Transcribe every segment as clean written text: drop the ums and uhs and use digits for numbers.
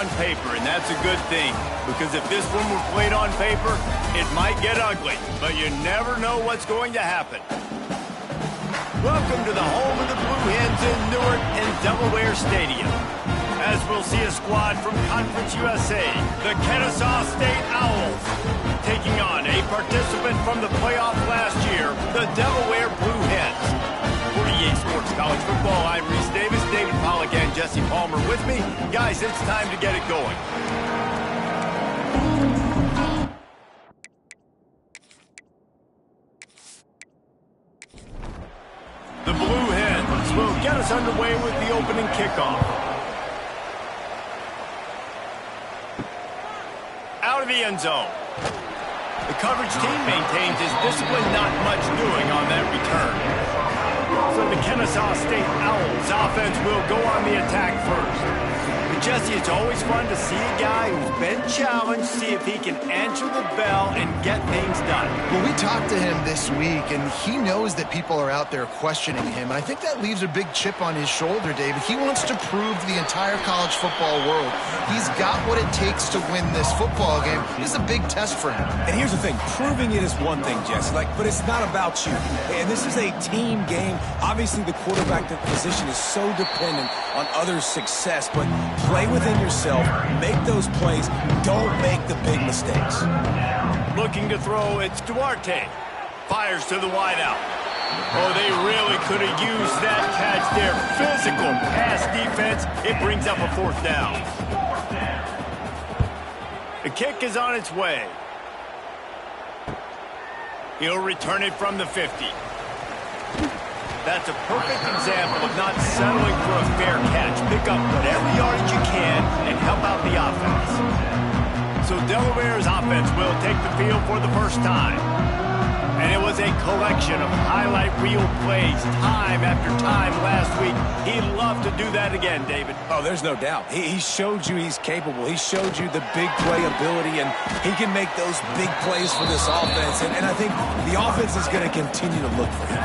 on paper, and that's a good thing. Because if this one were played on paper, it might get ugly. But you never know what's going to happen. Welcome to the home of the Blue Hens in Newark and Delaware Stadium. As we'll see a squad from Conference USA, the Kennesaw State Owls, taking on a participant from the playoff last year, the Delaware Blue Hens. For EA Sports College Football, I'm Reese Davis, David Pollack, and Jesse Palmer with me. Guys, it's time to get it going. The Blue Hens will get us underway with the opening kickoff. Out of the end zone. The coverage team maintains his discipline, not much doing on that return. So the Kennesaw State Owls offense will go on the attack first. But Jesse, it's always fun to see a guy who's been challenged, see if he can answer the bell and get things done. Well, we talked to him this week, and he knows that people are out there questioning him, and I think that leaves a big chip on his shoulder, David. He wants to prove to the entire college football world he's got what it takes to win this football game. This is a big test for him. And here's the thing, proving it is one thing, Jesse, but it's not about you. And this is a team game. Obviously, the quarterback position is so dependent on others' success, but play within yourself, make those plays, don't make the big mistakes. Looking to throw, it's Duarte. Fires to the wideout. Oh, they really could have used that catch there. Physical pass defense. It brings up a fourth down. The kick is on its way. He'll return it from the 50. That's a perfect example of not settling for a fair catch. Pick up whatever yardage you can and help out the offense. So Delaware's offense will take the field for the first time. And it was a collection of highlight reel plays time after time last week. He'd love to do that again, David. Oh, there's no doubt. He showed you he's capable. He showed you the big play ability, and he can make those big plays for this offense. And I think the offense is going to continue to look for him.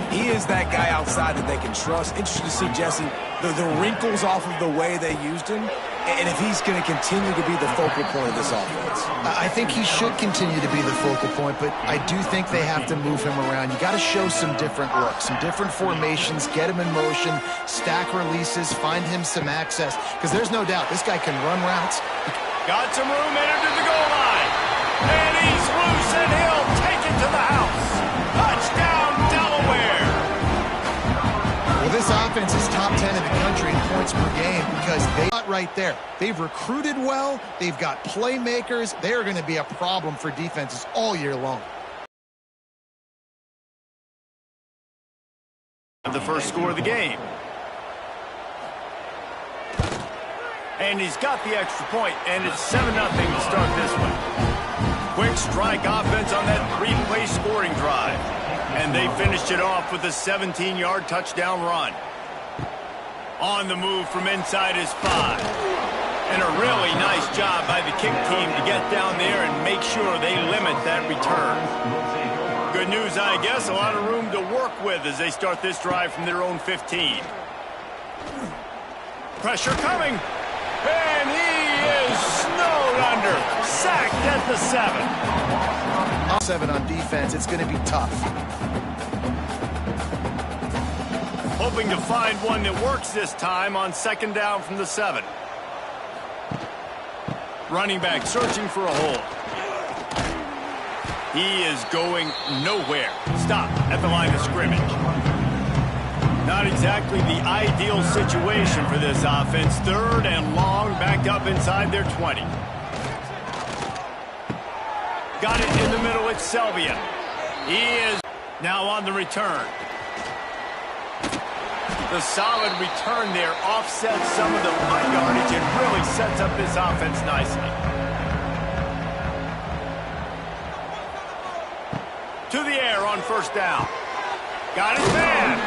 He is that guy outside that they can trust. Interesting to see, Jesse, the wrinkles off of the way they used him, and if he's going to continue to be the focal point of this offense. I think he should continue to be the focal point, but I do think they have to move him around. You got to show some different looks, some different formations, get him in motion, stack releases, find him some access, because there's no doubt this guy can run routes. Got some room, entered to the goal line. And he's loose, and he'll take it to the house. Touchdown, Delaware. Well, this offense is top 10 in the country in points per game because they got right there. They've recruited well. They've got playmakers. They are going to be a problem for defenses all year long. The first score of the game. And he's got the extra point, and it's 7-0 to start this one. Quick strike offense on that three-play scoring drive. And they finished it off with a 17-yard touchdown run. On the move from inside his 5. And a really nice job by the kick team to get down there and make sure they limit that return. Good news, I guess, a lot of room to work with as they start this drive from their own 15. Pressure coming. And he is snowed under. Sacked at the 7. 7 on defense, it's going to be tough. Hoping to find one that works this time on second down from the 7. Running back searching for a hole. He is going nowhere. Stop at the line of scrimmage. Not exactly the ideal situation for this offense. Third and long, backed up inside their 20. Got it in the middle, it's Selvia. He is now on the return. The solid return there offsets some of the punt yardage and really sets up this offense nicely. To the air on first down. Got his man.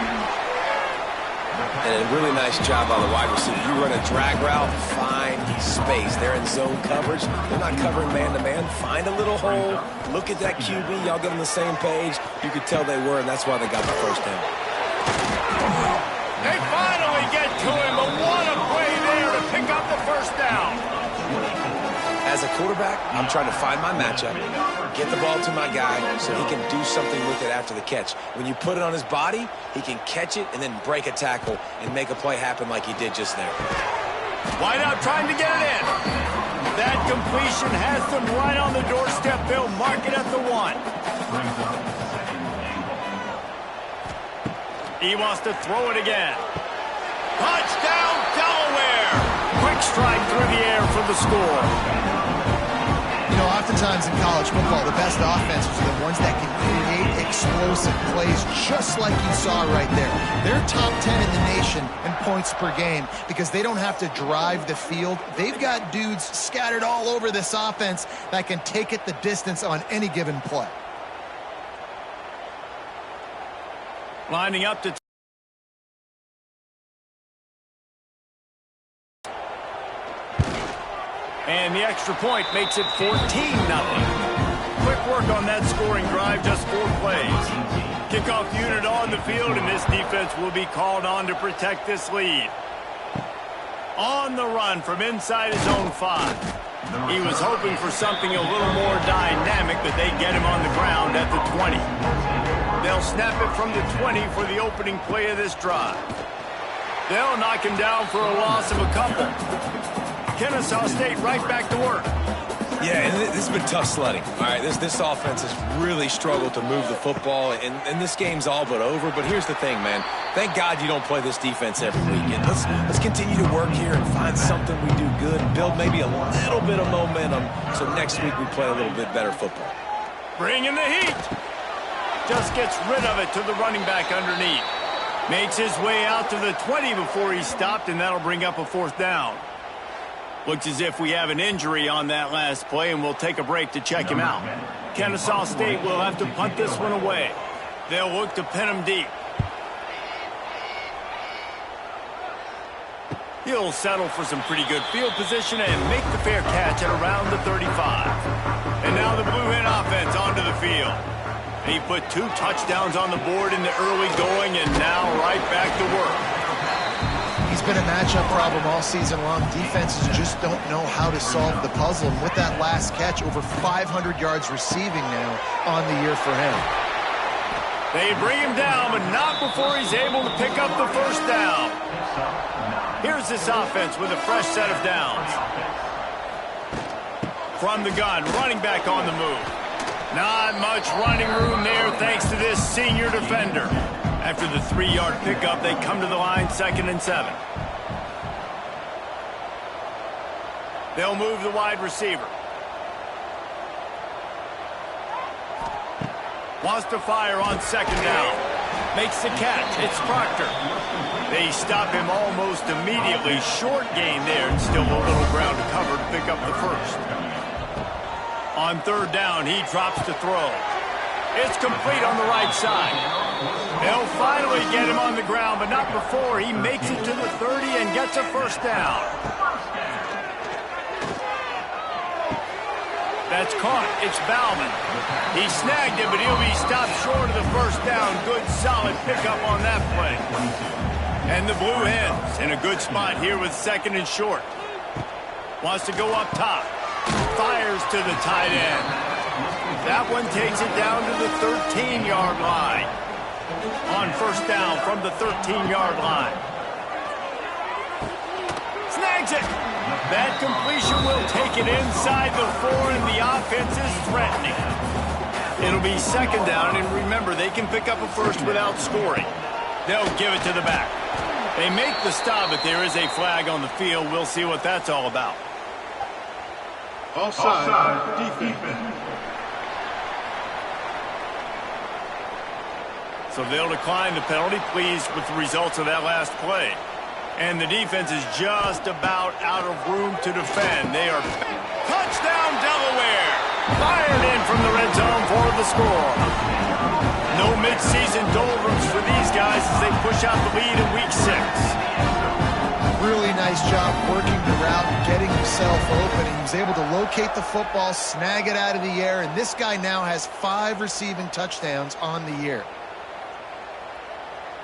And a really nice job by the wide receiver. You run a drag route, find space. They're in zone coverage. They're not covering man-to-man. Find a little hole. Look at that QB. Y'all get on the same page. You could tell they were, and that's why they got the first down. They finally get to him, but what a play there to pick up the first down. As a quarterback, I'm trying to find my matchup, get the ball to my guy so he can do something with it after the catch. When you put it on his body, he can catch it and then break a tackle and make a play happen like he did just there. Wide out trying to get it in. That completion has them right on the doorstep. They'll mark it at the 1. He wants to throw it again. Touchdown, Delaware! Quick strike through the air for the score. You know, oftentimes in college football, the best offenses are the ones that can create explosive plays, just like you saw right there. They're top 10 in the nation in points per game because they don't have to drive the field. They've got dudes scattered all over this offense that can take it the distance on any given play. Lining up to... And the extra point makes it 14-0. Quick work on that scoring drive, just 4 plays. Kickoff unit on the field, and this defense will be called on to protect this lead. On the run from inside his own 5. He was hoping for something a little more dynamic, but they get him on the ground at the 20. They'll snap it from the 20 for the opening play of this drive. They'll knock him down for a loss of a couple. Kennesaw State right back to work. Yeah, and this has been tough sledding. All right, this offense has really struggled to move the football, and this game's all but over. But here's the thing, man. Thank God you don't play this defense every week. And let's continue to work here and find something we do good and build maybe a little bit of momentum so next week we play a little bit better football. Bringing the heat. Just gets rid of it to the running back underneath. Makes his way out to the 20 before he stopped, and that'll bring up a 4th down. Looks as if we have an injury on that last play, and we'll take a break to check him out. Kennesaw State will have to punt this one away. They'll look to pin him deep. He'll settle for some pretty good field position and make the fair catch at around the 35. And now the Blue Hen offense onto the field. He put 2 touchdowns on the board in the early going, and now right back to work. He's been a matchup problem all season long. Defenses just don't know how to solve the puzzle. And with that last catch, over 500 yards receiving now on the year for him. They bring him down, but not before he's able to pick up the 1st down. Here's this offense with a fresh set of downs. From the gun, running back on the move. Not much running room there thanks to this senior defender. After the 3-yard pickup, they come to the line 2nd and 7. They'll move the wide receiver. Wants to fire on 2nd down. Makes the catch. It's Proctor. They stop him almost immediately. Short gain there, and still a little ground to cover to pick up the 1st. On 3rd down, he drops to throw. It's complete on the right side. They'll finally get him on the ground, but not before he makes it to the 30 and gets a 1st down. That's caught. It's Bauman. He snagged it, but he'll be stopped short of the 1st down. Good, solid pickup on that play. And the Blue Hens in a good spot here with 2nd and short. Wants to go up top. Fires to the tight end. That one takes it down to the 13-yard line. On 1st down from the 13-yard line. Snags it. That completion will take it inside the 4, and the offense is threatening. It'll be 2nd down, and remember, they can pick up a 1st without scoring. They'll give it to the back. They make the stop, but there is a flag on the field. We'll see what that's all about. Offside, defense. So they'll decline the penalty, pleased with the results of that last play. And the defense is just about out of room to defend. They are... Touchdown, Delaware! Fired in from the red zone for the score. No midseason doldrums for these guys as they push out the lead in Week 6. Really nice job working the route, getting himself open. He was able to locate the football, snag it out of the air, and this guy now has 5 receiving touchdowns on the year.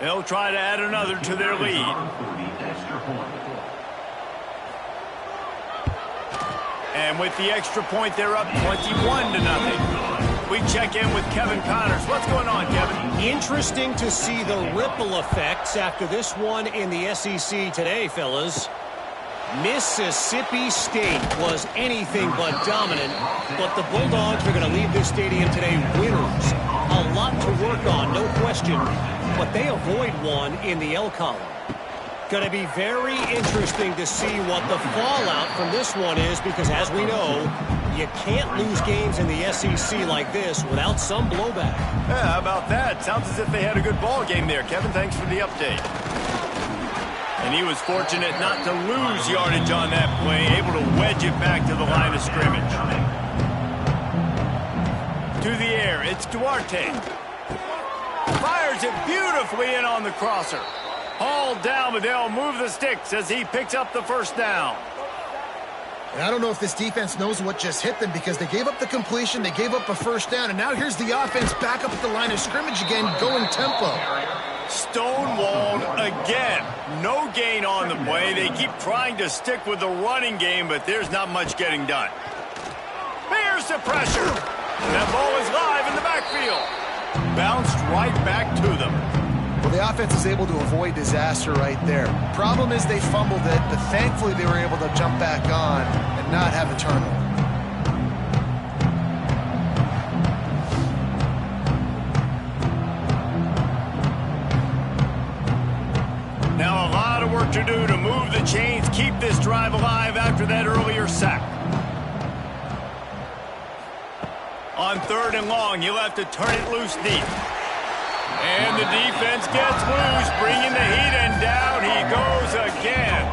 They'll try to add another to their lead. And with the extra point, they're up 21-0. We check in with Kevin Connors. What's going on, Kevin? Interesting to see the ripple effects after this one in the SEC today, fellas. Mississippi State was anything but dominant, but the Bulldogs are going to leave this stadium today winners. A lot to work on, no question, but they avoid one in the L column. Going to be very interesting to see what the fallout from this one is, because as we know, you can't lose games in the SEC like this without some blowback. Yeah, how about that? Sounds as if they had a good ball game there. Kevin, thanks for the update. And he was fortunate not to lose yardage on that play, able to wedge it back to the line of scrimmage. To the air, it's Duarte. Fires it beautifully in on the crosser. Hauled down, but they'll move the sticks as he picks up the first down. And I don't know if this defense knows what just hit them, because they gave up the completion, they gave up a first down, and now here's the offense back up at the line of scrimmage again, going tempo. Stonewalled again. No gain on the play. They keep trying to stick with the running game, but there's not much getting done. Here's the pressure. That ball is live in the backfield. Bounced right back to them. Well, the offense is able to avoid disaster right there. Problem is they fumbled it, but thankfully they were able to jump back on and not have a turnover. Now a lot of work to do to move the chains, keep this drive alive after that earlier sack. On 3rd and long, you'll have to turn it loose deep. And the defense gets loose, bringing the heat, and down he goes again.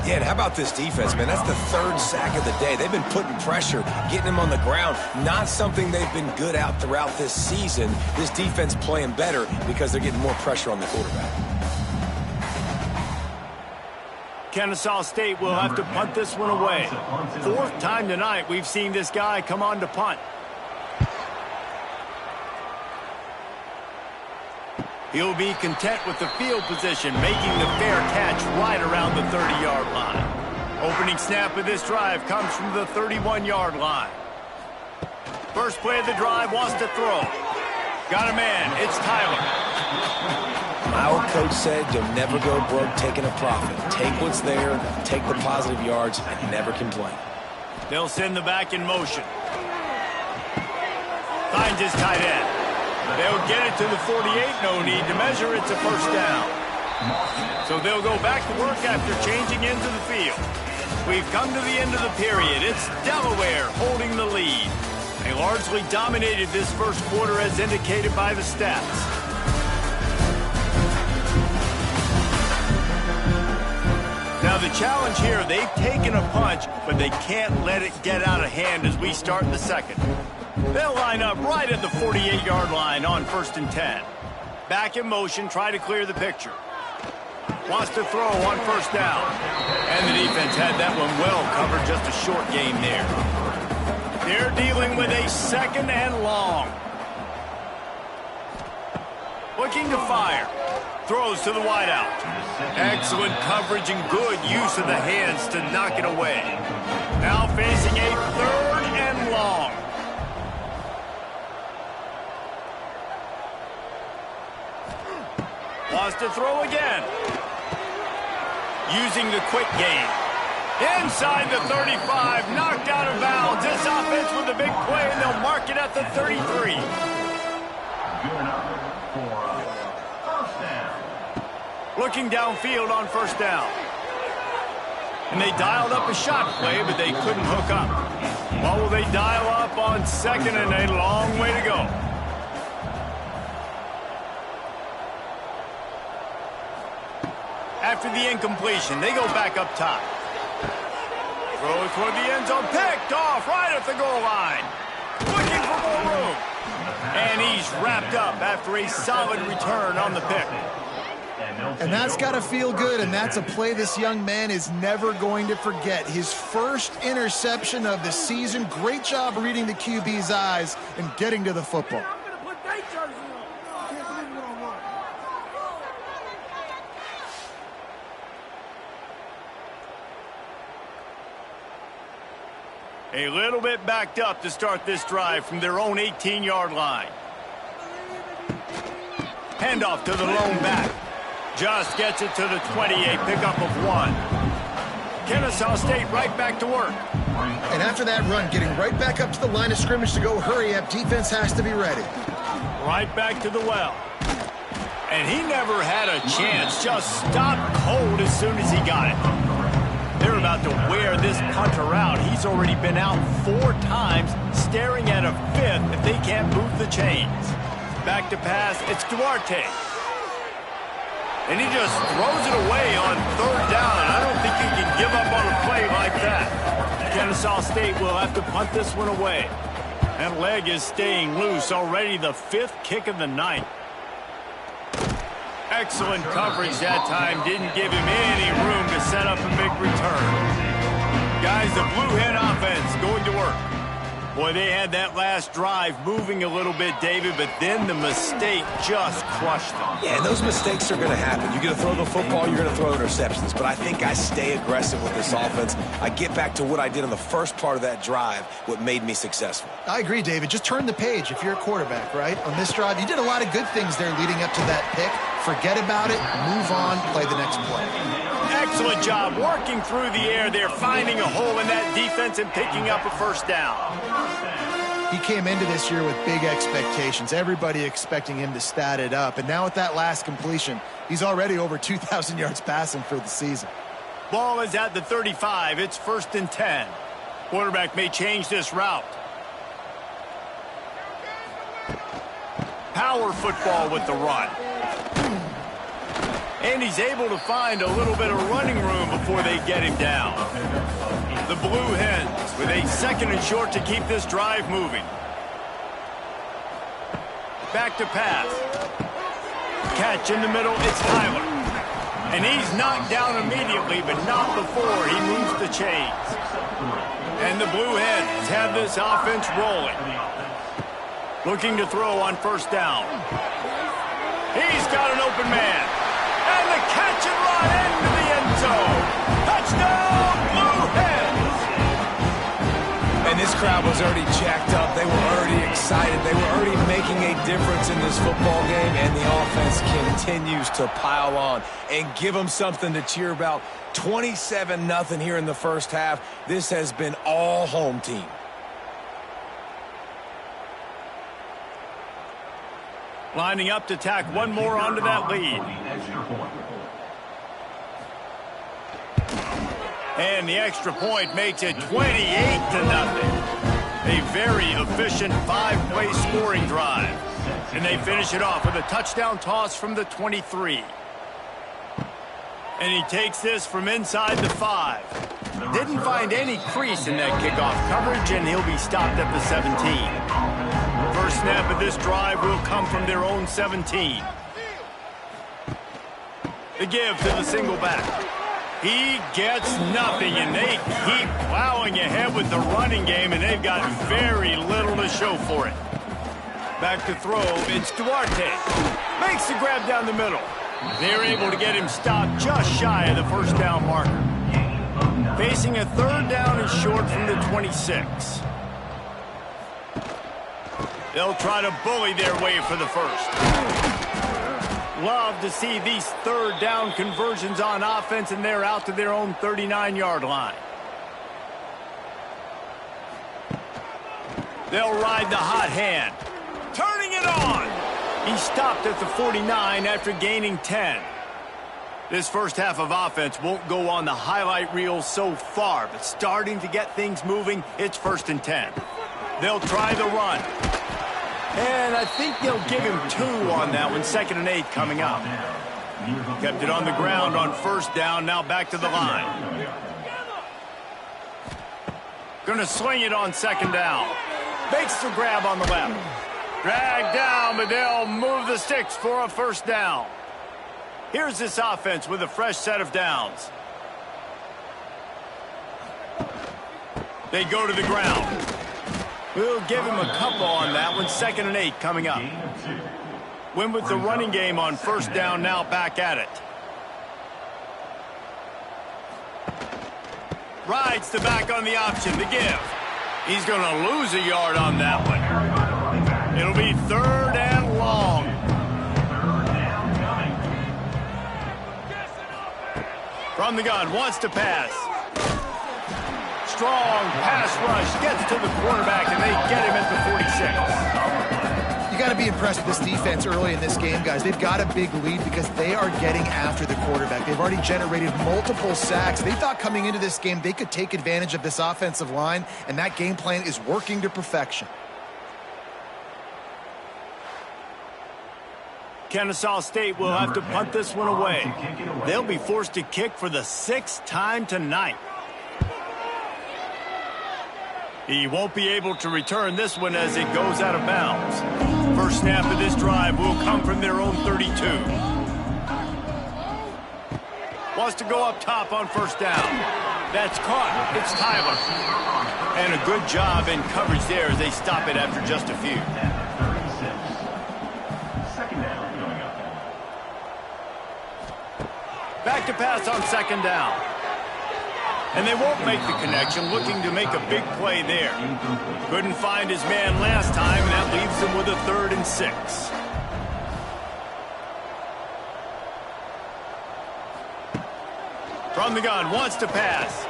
Yeah, and how about this defense, man? That's the 3rd sack of the day. They've been putting pressure, getting him on the ground. Not something they've been good at throughout this season. This defense playing better because they're getting more pressure on the quarterback. Kennesaw State will have to punt this one away. 4th time tonight we've seen this guy come on to punt. He'll be content with the field position, making the fair catch right around the 30-yard line. Opening snap of this drive comes from the 31-yard line. First play of the drive, wants to throw. Got a man, it's Tyler. My old coach said you'll never go broke taking a profit. Take what's there, take the positive yards, and never complain. They'll send the back in motion. Finds his tight end. They'll get it to the 48, no need to measure, it's a first down. So they'll go back to work after changing into the field. We've come to the end of the period. It's Delaware holding the lead. They largely dominated this first quarter as indicated by the stats. Now the challenge here, they've taken a punch, but they can't let it get out of hand as we start the second. They'll line up right at the 48-yard line on 1st and 10. Back in motion, try to clear the picture. Wants to throw on 1st down. And the defense had that one well covered, just a short gain there. They're dealing with a 2nd and long. Looking to fire. Throws to the wideout. Excellent coverage and good use of the hands to knock it away. Now facing a 3rd and long. Wants to throw again. Using the quick game. Inside the 35, knocked out of bounds. This offense with a big play, and they'll mark it at the 33. Looking downfield on 1st down. And they dialed up a shot play, but they couldn't hook up. What will they dial up on 2nd and a long way to go? After the incompletion, they go back up top. Throw toward the end zone, picked off right at the goal line. Looking for more room. And he's wrapped up after a solid return on the pick. And that's got to feel good, and that's a play this young man is never going to forget. His first interception of the season. Great job reading the QB's eyes and getting to the football. A little bit backed up to start this drive from their own 18-yard line. Handoff to the lone back. Just gets it to the 28, pickup of 1. Kennesaw State right back to work. And after that run, getting right back up to the line of scrimmage to go hurry up, defense has to be ready. Right back to the well. And he never had a chance. Just stopped cold as soon as he got it. They're about to wear this punter out. He's already been out 4 times, staring at a 5th if they can't move the chains. Back to pass, it's Duarte. And he just throws it away on 3rd down. I don't think you can give up on a play like that. Kennesaw State will have to punt this one away. That leg is staying loose. Already the 5th kick of the night. Excellent coverage that time. Didn't give him any room to set up a big return. Guys, the Blue Hen offense going to work. Boy, they had that last drive moving a little bit, David, but then the mistake just crushed them. Yeah, and those mistakes are going to happen. You're going to throw the football, you're going to throw interceptions. But I think I stay aggressive with this offense. I get back to what I did in the first part of that drive, what made me successful. I agree, David. Just turn the page if you're a quarterback, right? On this drive, you did a lot of good things there leading up to that pick. Forget about it, move on, play the next play. Excellent job working through the air there, finding a hole in that defense and picking up a 1st down. He came into this year with big expectations. Everybody expecting him to stat it up. And now with that last completion, he's already over 2,000 yards passing for the season. Ball is at the 35. It's 1st and 10. Quarterback may change this route. Power football with the run. And he's able to find a little bit of running room before they get him down. The Blue Hens with a 2nd and short to keep this drive moving. Back to pass. Catch in the middle, it's Tyler. And he's knocked down immediately, but not before he moves the chains. And the Blue Hens have this offense rolling. Looking to throw on 1st down. He's got an open man. And the catch and run into the end zone. Touchdown, Blue Hens! And this crowd was already jacked up. They were already excited. They were already making a difference in this football game, and the offense continues to pile on and give them something to cheer about. 27-0 here in the first half. This has been all home team. Lining up to tack one more onto that lead. And the extra point makes it 28-0. A very efficient 5-play scoring drive. And they finish it off with a touchdown toss from the 23. And he takes this from inside the 5. Didn't find any crease in that kickoff coverage, and he'll be stopped at the 17. First snap of this drive will come from their own 17. The give to the single back. He gets nothing, and they keep plowing ahead with the running game, and they've got very little to show for it. Back to throw, it's Duarte. Makes the grab down the middle. They're able to get him stopped just shy of the 1st down marker. Facing a 3rd down and short from the 26. They'll try to bully their way for the 1st. Love to see these 3rd down conversions on offense, and they're out to their own 39-yard line. They'll ride the hot hand. Turning it on. He stopped at the 49 after gaining 10. This first half of offense won't go on the highlight reel so far, but starting to get things moving, it's 1st and 10. They'll try the run. And I think they'll give him 2 on that one. 2nd and 8 coming up. Kept it on the ground on 1st down. Now back to the line. Going to sling it on 2nd down. Makes the grab on the left. Dragged down, but they'll move the sticks for a 1st down. Here's this offense with a fresh set of downs. They go to the ground. We'll give him a couple on that one. 2nd and 8 coming up. Win with the running game on 1st down, now back at it. Rides the back on the option, the give. He's going to lose a yard on that one. It'll be 3rd and long. From the gun, wants to pass. Strong pass rush, gets to the quarterback, and they get him at the 46. You got to be impressed with this defense early in this game, guys. They've got a big lead because they are getting after the quarterback. They've already generated multiple sacks. They thought coming into this game they could take advantage of this offensive line, and that game plan is working to perfection. Kennesaw State will have to punt this one away. They'll be forced to kick for the 6th time tonight. He won't be able to return this one as it goes out of bounds. First snap of this drive will come from their own 32. Wants to go up top on 1st down. That's caught. It's Tyler. And a good job in coverage there as they stop it after just a few. Back to pass on 2nd down. And they won't make the connection, looking to make a big play there. Couldn't find his man last time, and that leaves him with a 3rd and 6. From the gun, wants to pass.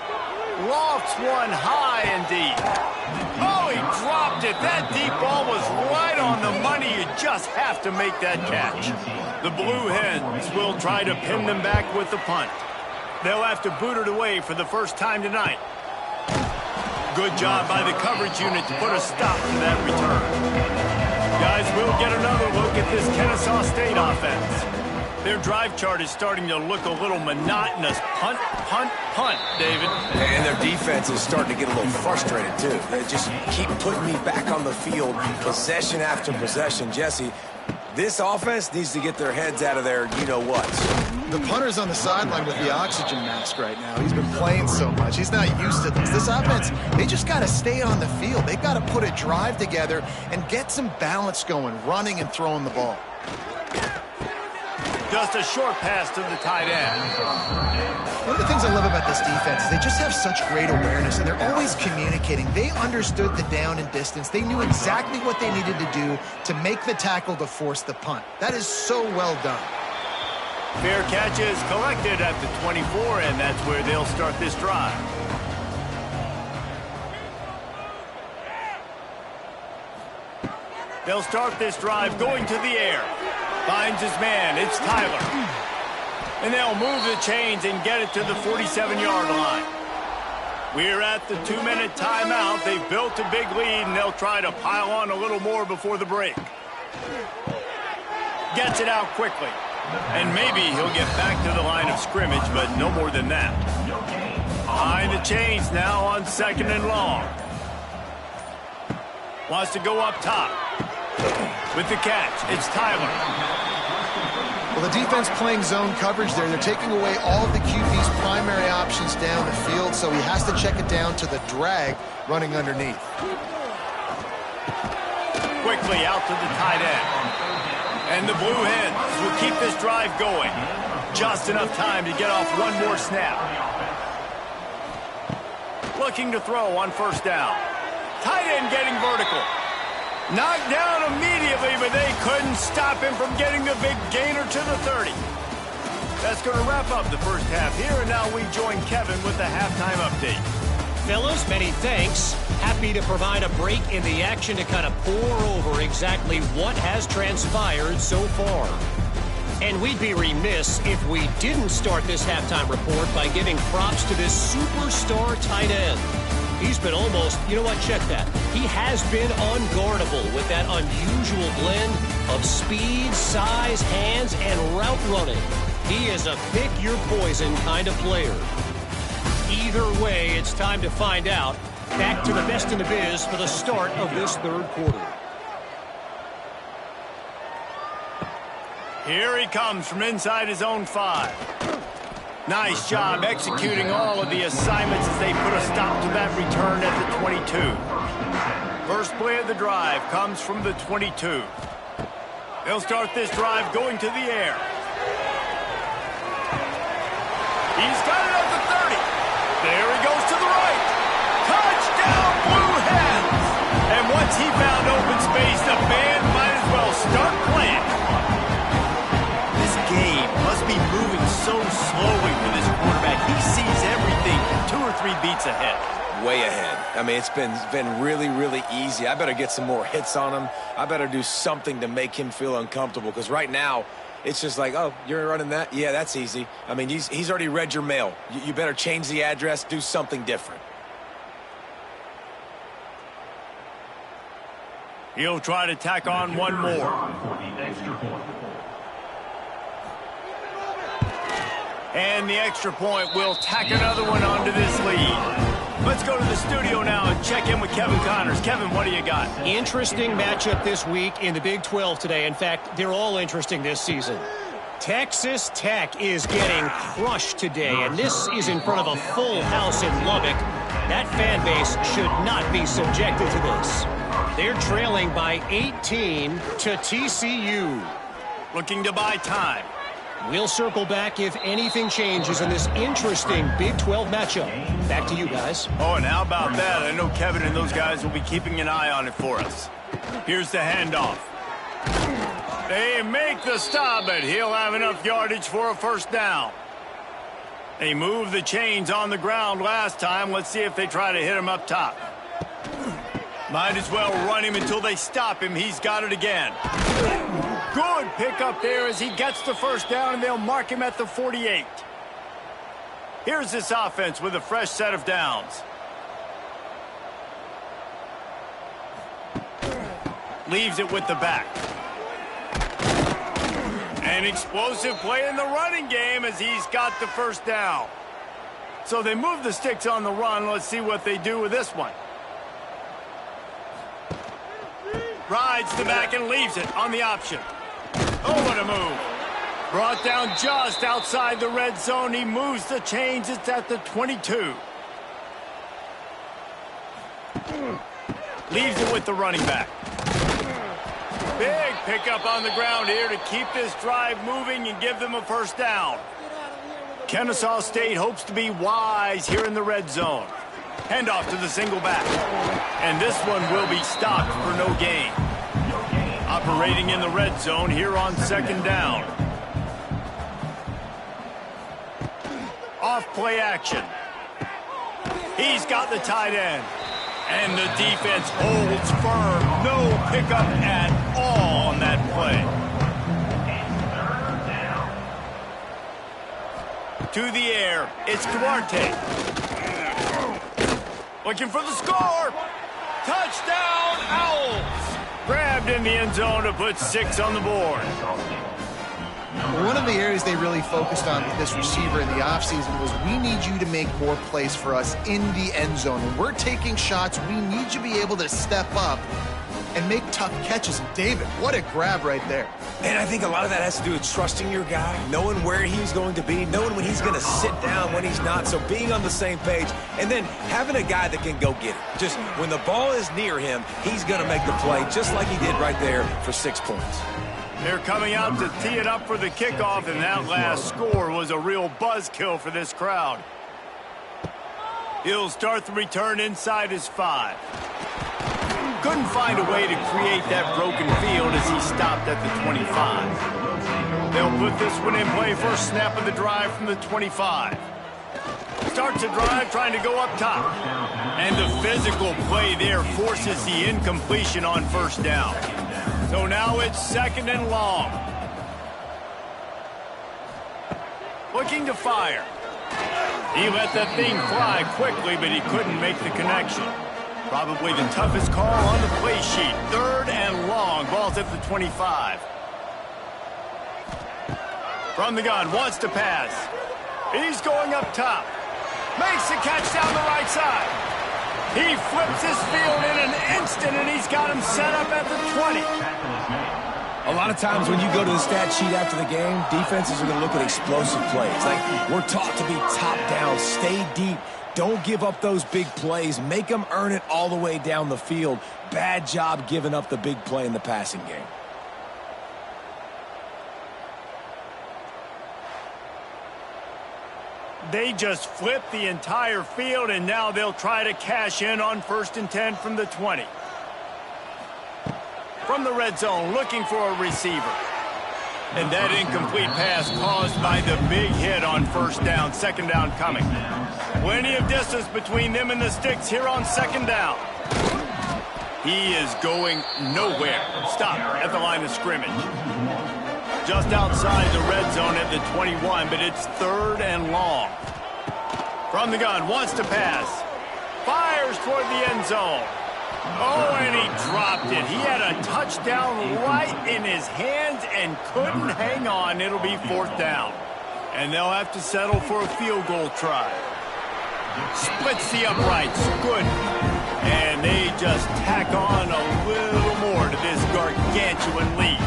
Lofts one high and deep. Oh, he dropped it. That deep ball was right on the money. You just have to make that catch. The Blue Hens will try to pin them back with the punt. They'll have to boot it away for the first time tonight. Good job by the coverage unit to put a stop to that return. Guys, we'll get another look at this Kennesaw State offense. Their drive chart is starting to look a little monotonous. Punt, punt, punt, David. And their defense is starting to get a little frustrated, too. They just keep putting me back on the field, possession after possession. Jesse, this offense needs to get their heads out of their you-know-what. The punter's on the sideline with the oxygen mask right now. He's been playing so much. He's not used to this. This offense, they just got to stay on the field. They've got to put a drive together and get some balance going, running and throwing the ball. Just a short pass to the tight end. One of the things I love about this defense is they just have such great awareness, and they're always communicating. They understood the down and distance. They knew exactly what they needed to do to make the tackle to force the punt. That is so well done. Fair catch is collected at the 24, and that's where they'll start this drive. They'll start this drive going to the air. Finds his man. It's Tyler. And they'll move the chains and get it to the 47-yard line. We're at the 2-minute timeout. They've built a big lead, and they'll try to pile on a little more before the break. Gets it out quickly. And maybe he'll get back to the line of scrimmage, but no more than that. Behind the chains now on 2nd and long. Wants to go up top. With the catch, it's Tyler. Well, the defense playing zone coverage there. They're taking away all of the QB's primary options down the field, so he has to check it down to the drag running underneath. Quickly out to the tight end. And the Blue Hens will keep this drive going. Just enough time to get off one more snap. Looking to throw on 1st down. Tight end getting vertical. Knocked down immediately, but they couldn't stop him from getting the big gainer to the 30. That's going to wrap up the first half here, and now we join Kevin with the halftime update. Fellas, many thanks. Happy to provide a break in the action to kind of pour over exactly what has transpired so far. And we'd be remiss if we didn't start this halftime report by giving props to this superstar tight end. He's been almost, you know what, check that. He has been unguardable with that unusual blend of speed, size, hands, and route running. He is a pick-your-poison kind of player. Either way, it's time to find out. Back to the best in the biz for the start of this 3rd quarter. Here he comes from inside his own 5. Nice job executing all of the assignments as they put a stop to that return at the 22. First play of the drive comes from the 22. They'll start this drive going to the air. He's got it at the 30. There he goes to the right. Touchdown, Blue Hens! beats a hit. Way ahead. I mean, it's been really, really easy. I better get some more hits on him. I better do something to make him feel uncomfortable, because right now, it's just like, oh, you're running that? Yeah, that's easy. I mean, he's already read your mail. You better change the address, do something different. He'll try to tack on one more. And the extra point will tack another one onto this lead. Let's go to the studio now and check in with Kevin Connors. Kevin, what do you got? Interesting matchup this week in the Big 12 today. In fact, they're all interesting this season. Texas Tech is getting crushed today, and this is in front of a full house in Lubbock. That fan base should not be subjected to this. They're trailing by 18 to TCU. Looking to buy time. We'll circle back if anything changes in this interesting Big 12 matchup. Back to you guys. Oh, and how about that? I know Kevin and those guys will be keeping an eye on it for us. Here's the handoff. They make the stop, but he'll have enough yardage for a first down. They moved the chains on the ground last time. Let's see if they try to hit him up top. Might as well run him until they stop him. He's got it again. Good pickup there as he gets the first down, and they'll mark him at the 48. Here's this offense with a fresh set of downs. Leaves it with the back. An explosive play in the running game as he's got the first down. So they move the sticks on the run. Let's see what they do with this one. Rides the back and leaves it on the option. Oh, what a move. Brought down just outside the red zone. He moves the chains. It's at the 22. Leaves it with the running back. Big pickup on the ground here to keep this drive moving and give them a first down. Kennesaw State hopes to be wise here in the red zone. Handoff to the single back. And this one will be stopped for no gain. Operating in the red zone here on second down. Off play action. He's got the tight end. And the defense holds firm. No pickup at all on that play. To the air. It's Duarte. Looking for the score. Touchdown, Owls. Grabbed in the end zone to put 6 on the board. One of the areas they really focused on with this receiver in the offseason was, we need you to make more plays for us in the end zone. When we're taking shots, we need you to be able to step up and make tough catches. David, what a grab right there. And I think a lot of that has to do with trusting your guy, knowing where he's going to be, knowing when he's going to sit down, when he's not. So being on the same page, and then having a guy that can go get it. Just when the ball is near him, he's going to make the play, just like he did right there for 6 points. They're coming out to tee it up for the kickoff, and that last score was a real buzzkill for this crowd. He'll start the return inside his 5. Couldn't find a way to create that broken field as he stopped at the 25. They'll put this one in play, first snap of the drive from the 25. Starts a drive trying to go up top. And the physical play there forces the incompletion on first down. So now it's second and long. Looking to fire. He let that thing fly quickly, but he couldn't make the connection. Probably the toughest call on the play sheet. Third and long. Ball's at the 25. From the gun, wants to pass. He's going up top. Makes the catch down the right side. He flips his field in an instant, and he's got him set up at the 20. A lot of times when you go to the stat sheet after the game, defenses are going to look at explosive plays. Like, we're taught to be top down, stay deep. Don't give up those big plays. Make them earn it all the way down the field. Bad job giving up the big play in the passing game. They just flipped the entire field, and now they'll try to cash in on 1st and 10 from the 20. From the red zone, looking for a receiver. And that incomplete pass caused by the big hit on first down. Second down coming. Plenty of distance between them and the sticks here on second down. He is going nowhere. Stop at the line of scrimmage. Just outside the red zone at the 21, but it's third and long. From the gun, wants to pass. Fires toward the end zone. Oh, and he dropped it. He had a touchdown right in his hands and couldn't hang on. It'll be fourth down. And they'll have to settle for a field goal try. Splits the uprights. Good. And they just tack on a little more to this gargantuan lead.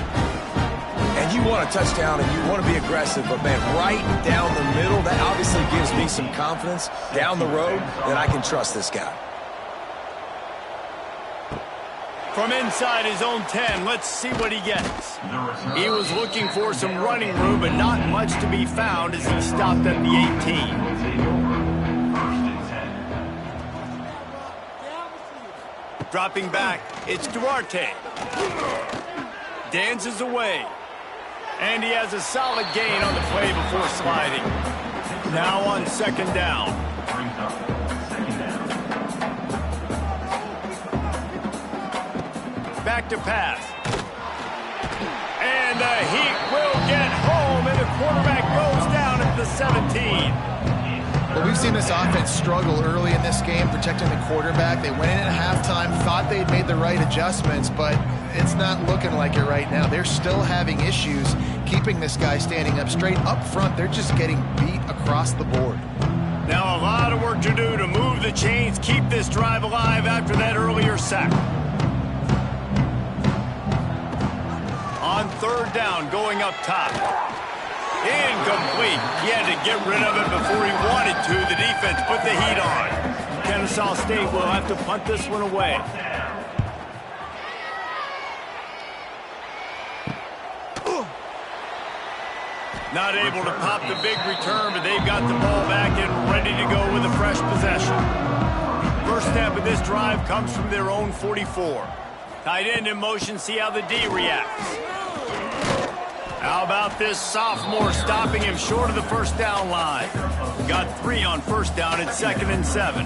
And you want a touchdown and you want to be aggressive, but, man, right down the middle, that obviously gives me some confidence down the road that I can trust this guy. From inside his own 10, let's see what he gets. He was looking for some running room, but not much to be found as he stopped at the 18. Dropping back, it's Duarte. Dances away. And he has a solid gain on the play before sliding. Now on second down. Back to pass. And the Heat will get home, and the quarterback goes down at the 17. Well, we've seen this offense struggle early in this game, protecting the quarterback. They went in at halftime, thought they'd made the right adjustments, but it's not looking like it right now. They're still having issues keeping this guy standing up straight. Up front, they're just getting beat across the board. Now a lot of work to do to move the chains, keep this drive alive after that earlier sack. On third down, going up top. Incomplete. He had to get rid of it before he wanted to. The defense put the heat on. Kennesaw State will have to punt this one away. Not able to pop the big return, but they've got the ball back and ready to go with a fresh possession. First step of this drive comes from their own 44. Tight end in motion, see how the D reacts. How about this sophomore stopping him short of the first down line? Got 3 on first down at 2nd and 7.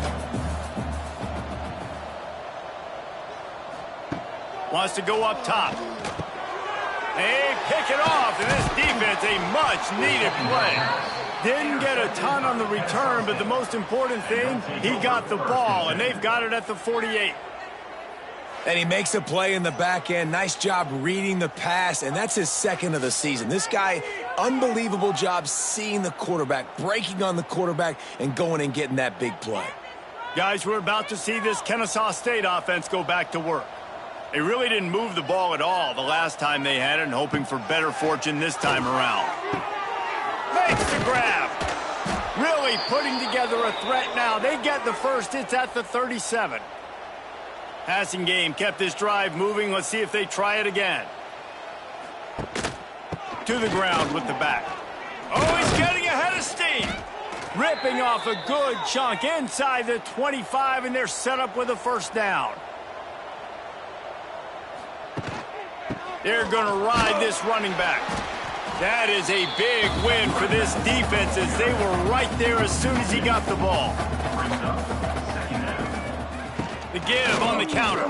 Wants to go up top. They pick it off, and this defense, a much-needed play. Didn't get a ton on the return, but the most important thing, he got the ball, and they've got it at the 48. And he makes a play in the back end. Nice job reading the pass, and that's his second of the season. This guy, unbelievable job seeing the quarterback, breaking on the quarterback, and going and getting that big play. Guys, we're about to see this Kennesaw State offense go back to work. They really didn't move the ball at all the last time they had it, and hoping for better fortune this time around. Makes the grab. Really putting together a threat now. They get the first. It's at the 37. Passing game kept this drive moving. Let's see if they try it again. To the ground with the back. Oh, he's getting ahead of steam. Ripping off a good chunk inside the 25, and they're set up with a first down. They're going to ride this running back. That is a big win for this defense as they were right there as soon as he got the ball. The give on the counter.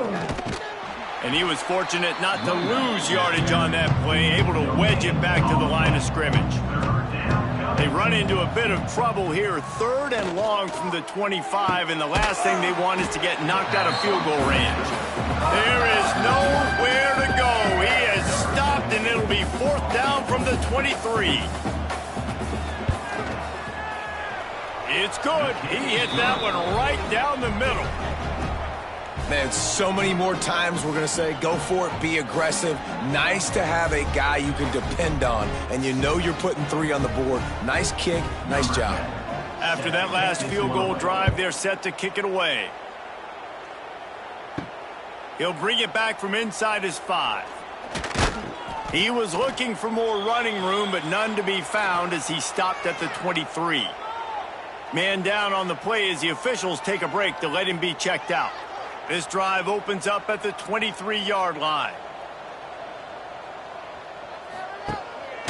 And he was fortunate not to lose yardage on that play, able to wedge it back to the line of scrimmage. They run into a bit of trouble here, 3rd and long from the 25, and the last thing they want is to get knocked out of field goal range. There is nowhere to go. He has stopped, and it'll be 4th down from the 23. It's good. He hit that one right down the middle. Man, so many more times we're going to say, go for it, be aggressive. Nice to have a guy you can depend on, and you know you're putting 3 on the board. Nice kick, nice job. After that last field goal drive, they're set to kick it away. He'll bring it back from inside his 5. He was looking for more running room, but none to be found as he stopped at the 23. Man down on the play as the officials take a break to let him be checked out. This drive opens up at the 23-yard line.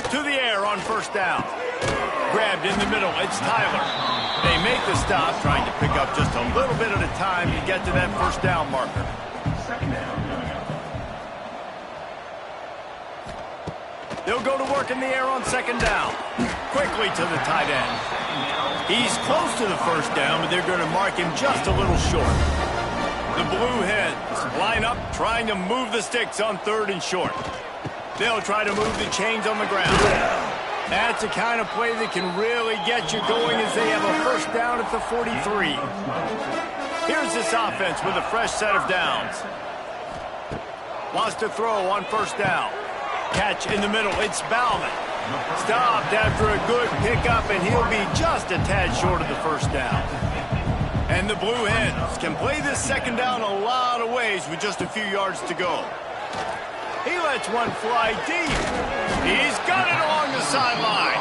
To the air on first down. Grabbed in the middle. It's Tyler. They make the stop, trying to pick up just a little bit at a time to get to that first down marker. They'll go to work in the air on second down. Quickly to the tight end. He's close to the first down, but they're going to mark him just a little short. The Blue Hens line up, trying to move the sticks on third and short. They'll try to move the chains on the ground. That's the kind of play that can really get you going as they have a first down at the 43. Here's this offense with a fresh set of downs. Wants to throw on first down. Catch in the middle. It's Bauman. Stopped after a good pickup, and he'll be just a tad short of the first down. And the Blue Hens can play this second down a lot of ways with just a few yards to go. He lets one fly deep. He's got it along the sideline.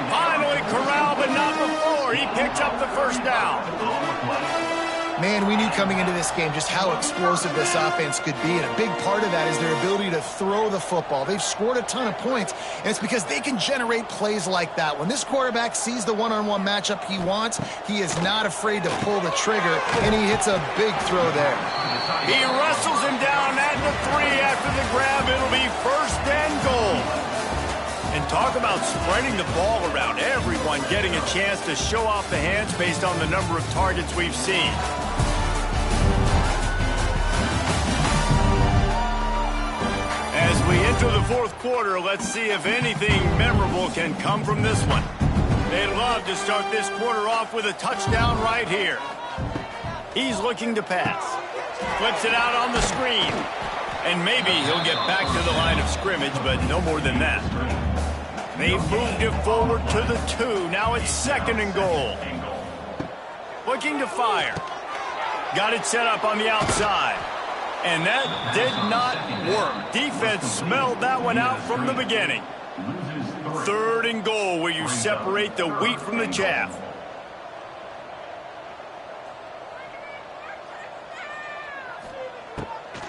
Finally corralled, but not before. He picks up the first down. Man, we knew coming into this game just how explosive this offense could be, and a big part of that is their ability to throw the football. They've scored a ton of points, and it's because they can generate plays like that. When this quarterback sees the one-on-one matchup he wants, he is not afraid to pull the trigger, and he hits a big throw there. He wrestles him down at the 3 after the grab. It'll be first and goal. And talk about spreading the ball around, everyone getting a chance to show off the hands based on the number of targets we've seen. As we enter the fourth quarter, let's see if anything memorable can come from this one. They'd love to start this quarter off with a touchdown right here. He's looking to pass. Flips it out on the screen. And maybe he'll get back to the line of scrimmage, but no more than that. They've moved it forward to the 2. Now it's second and goal. Looking to fire. Got it set up on the outside. And that did not work. Defense smelled that one out from the beginning. Third and goal, where you separate the wheat from the chaff.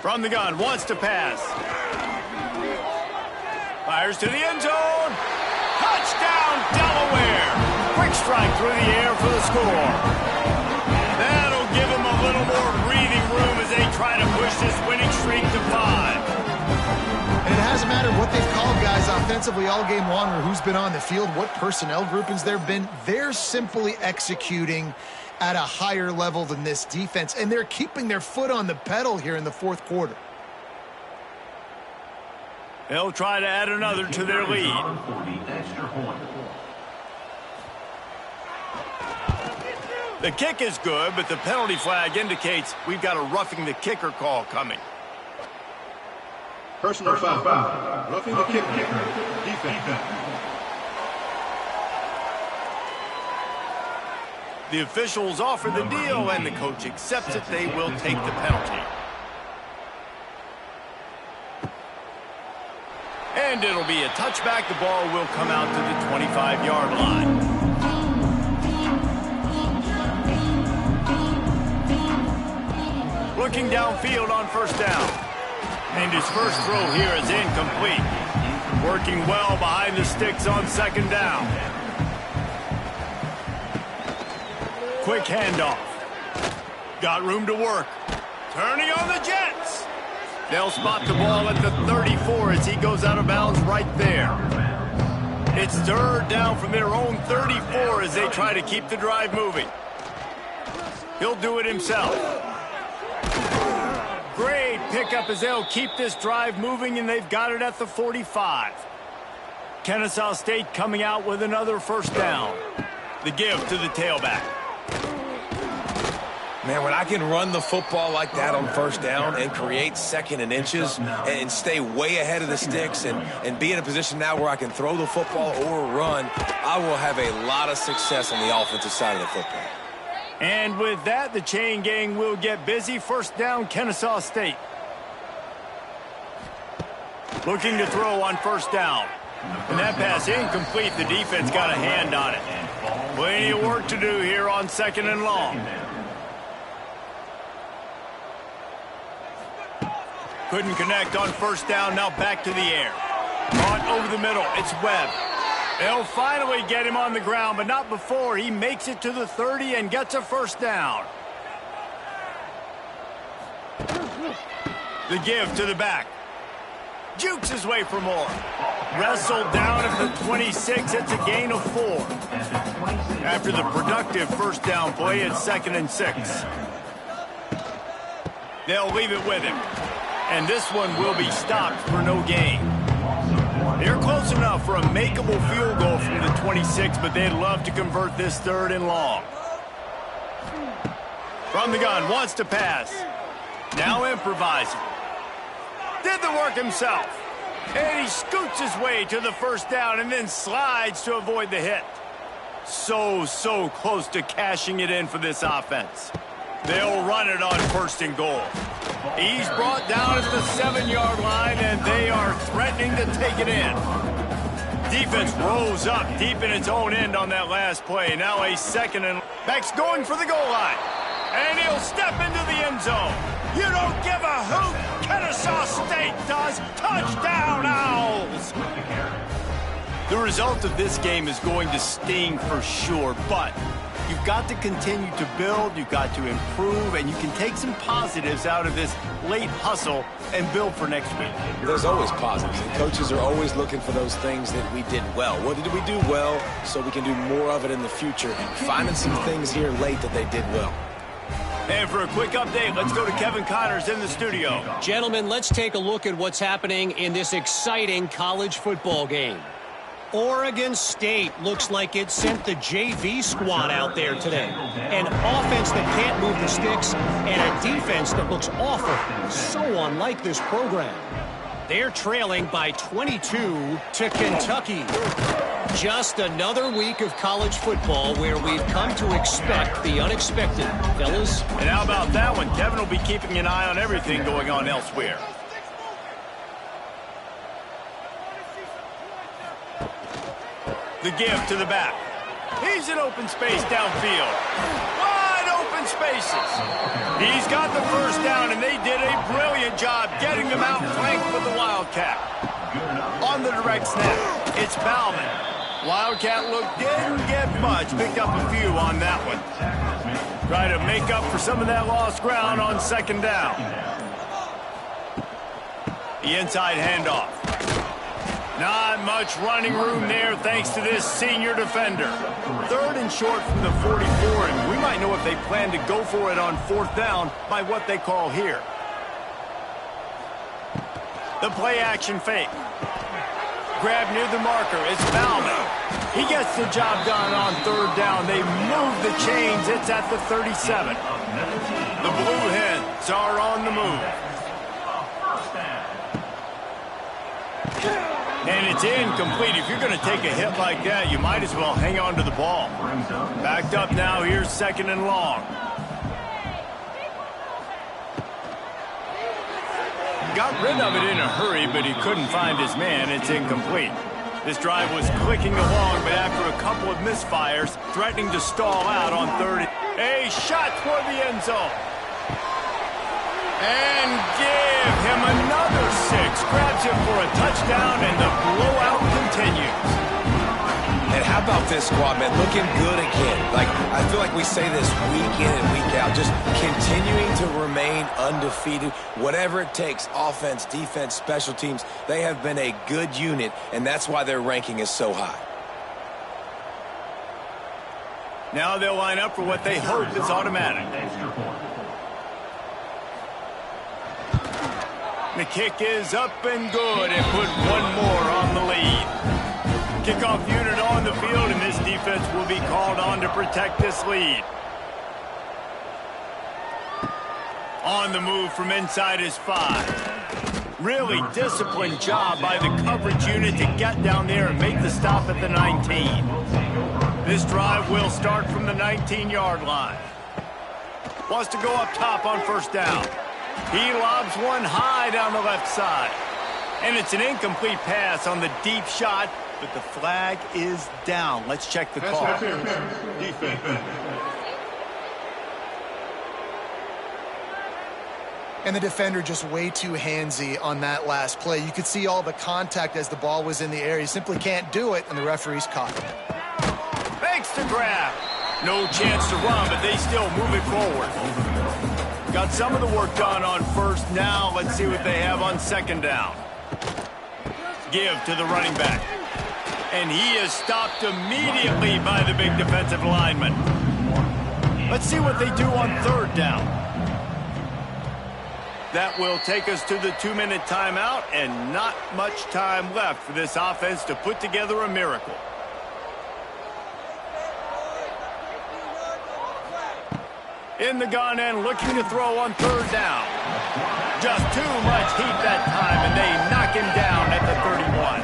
From the gun, wants to pass. Fires to the end zone. Touchdown, Delaware. Quick strike through the air for the score. That'll give them a little more breathing room as they try to push this winning streak to 5. And it hasn't mattered what they've called guys offensively all game long or who's been on the field, what personnel groupings there have been. They're simply executing at a higher level than this defense, and they're keeping their foot on the pedal here in the fourth quarter. They'll try to add another to their lead. The kick is good, but the penalty flag indicates we've got a roughing the kicker call coming. Personal foul. Roughing the kicker. Defense. The officials offer the deal, and the coach accepts it. They will take the penalty. And it'll be a touchback. The ball will come out to the 25-yard line. Looking downfield on first down. And his first throw here is incomplete. Working well behind the sticks on second down. Quick handoff. Got room to work. Turning on the Jets. They'll spot the ball at the 34 as he goes out of bounds right there. It's third down from their own 34 as they try to keep the drive moving. He'll do it himself. Great pickup as they'll keep this drive moving, and they've got it at the 45. Kennesaw State coming out with another first down. The give to the tailback. Man, when I can run the football like that on first down and create second and inches and stay way ahead of the sticks and be in a position now where I can throw the football or run, I will have a lot of success on the offensive side of the football. And with that, the chain gang will get busy. First down, Kennesaw State. Looking to throw on first down. And that pass incomplete. The defense got a hand on it. Plenty of work to do here on second and long. Couldn't connect on first down. Now back to the air. Caught over the middle. It's Webb. They'll finally get him on the ground, but not before he makes it to the 30 and gets a first down. The give to the back. Jukes his way for more. Wrestled down at the 26. It's a gain of 4. After the productive first down play, it's 2nd and 6. They'll leave it with him. And this one will be stopped for no gain. They're close enough for a makeable field goal from the 26, but they'd love to convert this 3rd and long. From the gun, wants to pass. Now improvising. Did the work himself. And he scoots his way to the first down and then slides to avoid the hit. So close to cashing it in for this offense. They'll run it on 1st and goal. He's brought down at the 7-yard line, and they are threatening to take it in. Defense rolls up deep in its own end on that last play. Now a 2nd and... Beck's going for the goal line. And he'll step into the end zone. You don't give a hoot. Kennesaw State does. Touchdown, Owls! The result of this game is going to sting for sure, but you've got to continue to build, you've got to improve, and you can take some positives out of this late hustle and build for next week. There's always positives, and coaches are always looking for those things that we did well. What did we do well so we can do more of it in the future, and finding some things here late that they did well. And for a quick update, let's go to Kevin Connors in the studio. Gentlemen, let's take a look at what's happening in this exciting college football game. Oregon State looks like it sent the JV squad out there today. An offense that can't move the sticks and a defense that looks awful. So unlike this program. They're trailing by 22 to Kentucky. Just another week of college football where we've come to expect the unexpected, fellas. And how about that one? Kevin will be keeping an eye on everything going on elsewhere. The give to the back. He's in open space downfield. Wide open spaces. He's got the first down, and they did a brilliant job getting them out flanked with the Wildcat. On the direct snap, it's Bauman. Wildcat look didn't get much. Picked up a few on that one. Try to make up for some of that lost ground on 2nd down. The inside handoff. Not much running room there thanks to this senior defender. 3rd and short from the 44, and we might know if they plan to go for it on 4th down by what they call here. The play action fake. Grab near the marker. It's Bauman. He gets the job done on 3rd down. They move the chains. It's at the 37. The Blue Hens are on the move. And it's incomplete. If you're going to take a hit like that, you might as well hang on to the ball. Backed up now. Here's 2nd and long. Got rid of it in a hurry, but he couldn't find his man. It's incomplete. This drive was clicking along, but after a couple of misfires, threatening to stall out on 3rd. A shot toward the end zone. And give him another 6. Grabs him for a touchdown, and the blowout continues. And how about this squad, man? Looking good again. Like, I feel like we say this week in and week out. Just continuing to remain undefeated. Whatever it takes, offense, defense, special teams, they have been a good unit, and that's why their ranking is so high. Now they'll line up for what they hope is automatic. The kick is up and good, and put one more on the lead. Kickoff unit on the field, and this defense will be called on to protect this lead. On the move from inside his 5. Really disciplined job by the coverage unit to get down there and make the stop at the 19. This drive will start from the 19-yard line. Wants to go up top on 1st down. He lobs one high down the left side. And it's an incomplete pass on the deep shot, but the flag is down. Let's check the call. Defense. 2nd And the defender just way too handsy on that last play. You could see all the contact as the ball was in the air. He simply can't do it, and the referee's caught him. Fakes to grab. No chance to run, but they still move it forward. Got some of the work done on first. Now let's see what they have on second down. Give to the running back. And he is stopped immediately by the big defensive lineman. Let's see what they do on third down. That will take us to the 2-minute timeout, and not much time left for this offense to put together a miracle. In the gun and looking to throw on third down. Just too much heat that time, and they knock him down at the 31.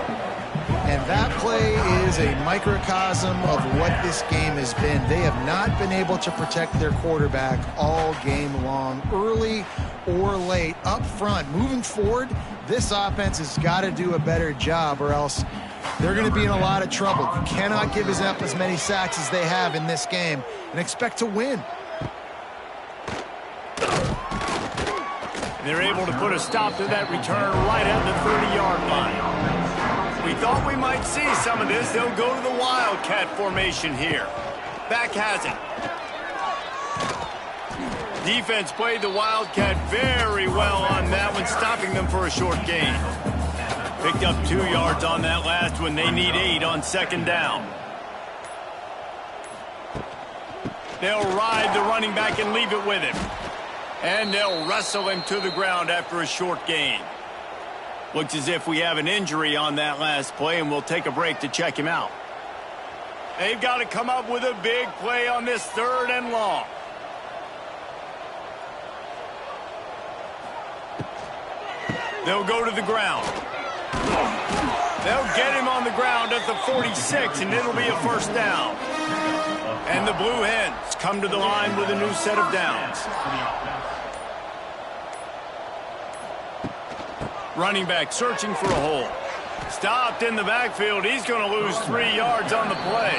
And that play is a microcosm of what this game has been. They have not been able to protect their quarterback all game long, early or late, up front. Moving forward, this offense has got to do a better job, or else they're going to be in a lot of trouble. You cannot give up as many sacks as they have in this game and expect to win. They're able to put a stop to that return right at the 30-yard line. We thought we might see some of this. They'll go to the Wildcat formation here. Back has it. Defense played the Wildcat very well on that one, stopping them for a short gain. Picked up 2 yards on that last one. They need 8 on second down. They'll ride the running back and leave it with him. And they'll wrestle him to the ground after a short gain. Looks as if we have an injury on that last play, and we'll take a break to check him out. They've got to come up with a big play on this third and long. They'll go to the ground. They'll get him on the ground at the 46, and it'll be a first down. And the Blue Hens come to the line with a new set of downs. Running back searching for a hole. Stopped in the backfield. He's going to lose 3 yards on the play.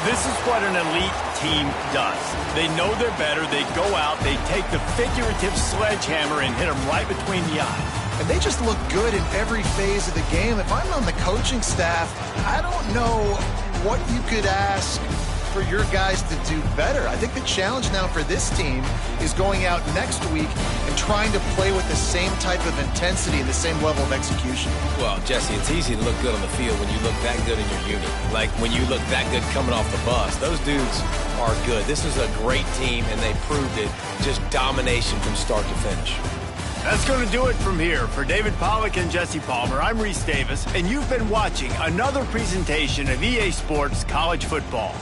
This is what an elite team does. They know they're better. They go out. They take the figurative sledgehammer and hit them right between the eyes. And they just look good in every phase of the game. If I'm on the coaching staff, I don't know what you could ask for your guys to do better. I think the challenge now for this team is going out next week and trying to play with the same type of intensity and the same level of execution. Well, Jesse, it's easy to look good on the field when you look that good in your unit. Like when you look that good coming off the bus. Those dudes are good. This is a great team, and they proved it. Just domination from start to finish. That's going to do it from here. For David Pollack and Jesse Palmer, I'm Reese Davis, and you've been watching another presentation of EA Sports College Football.